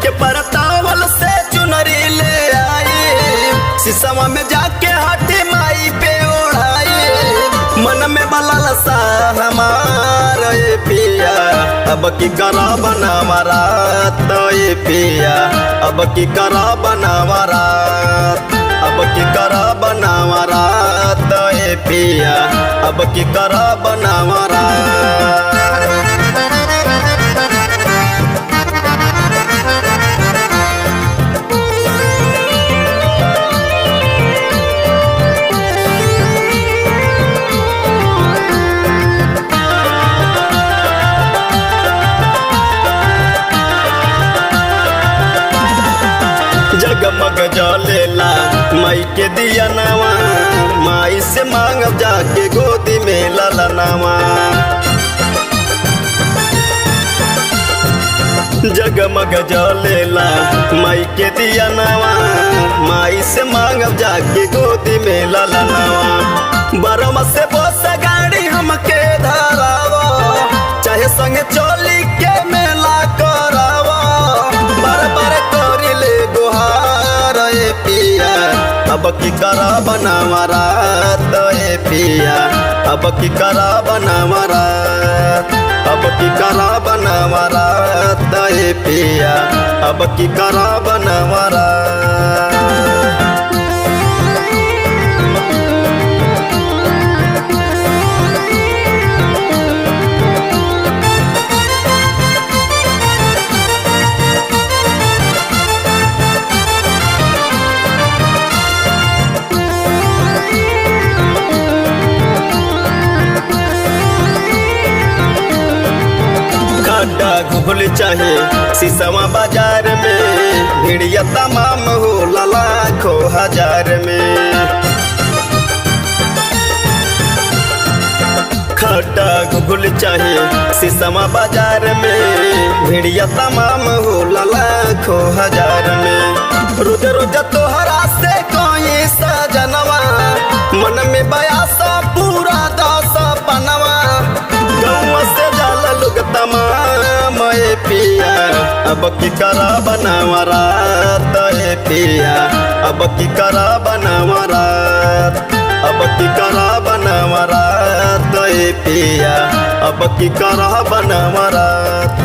के परतावल से चुनरी ले आई, सिसवा में जाके हाथी माई पे ओढ़ाई। मन में बलल सा हमारा ये पिया, अब की करा बनावा रात ये पिया, अब की करा बनावा रात, अब की करा बनावा रात ये पिया, अब की करा बनावा रात। जगमग जलेला माई के दिया नवा, माई से मांगब जाके गोदी में ललनावा। जगमग जलेला माई के दिया नवा, माई से मांगब जाके गोदी में ललनावा। बरम से बस गाड़ी हमके धरावा, चाहे संगे चोली के मेला करावा। बार बार करी ले गुहार ये पिया, अब की करा बनावा रात ये पिया, अब की करा बनावा रात, अब की करा बनावा रात ये पिया, अब की करा बनावा रात। खड्डा घुल चाहे सिसवा बाजार में, भिड़िया तमाम हो लाखों हजार में। खड्डा घुल चाहे सिसवा बाजार में, भिड़िया तमाम हो लाखों हजार में। रोज रोज तोहरा से कोई सजनवा, मन में बयासा पूरा दस पनवा। गौवा से जाला लोग तमाम ये पिया, अब की करा बनावा रात ये पिया, अब की करा बनावा रात, अब की करा बनावा रात ये पिया, अब की करा बनावा रात।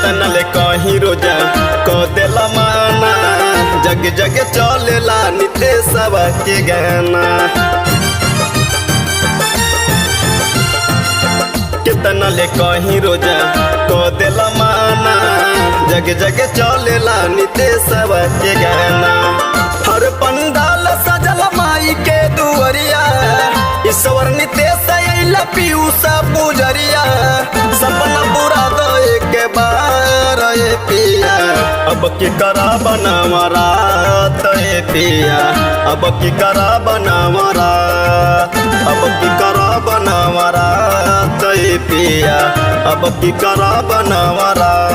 तनले कहीं रोजा को देला माना, जग जग चलेला नित्य सवा के गाना। कितना ले कहीं रोजा को देला माना, जग जग चलेला नित्य सवा के गाना। हर पंडाल सजल माई के दुअरिया, ईश्वर नित्य सैला पीयूष पुजरिया। सपना पूरा दे के बार ये पिया, अब की करा बनावा रात ये पिया, अब की करा बनावा रात, अब की करा बनावा रात ये पिया, अब की करा बनावा रात।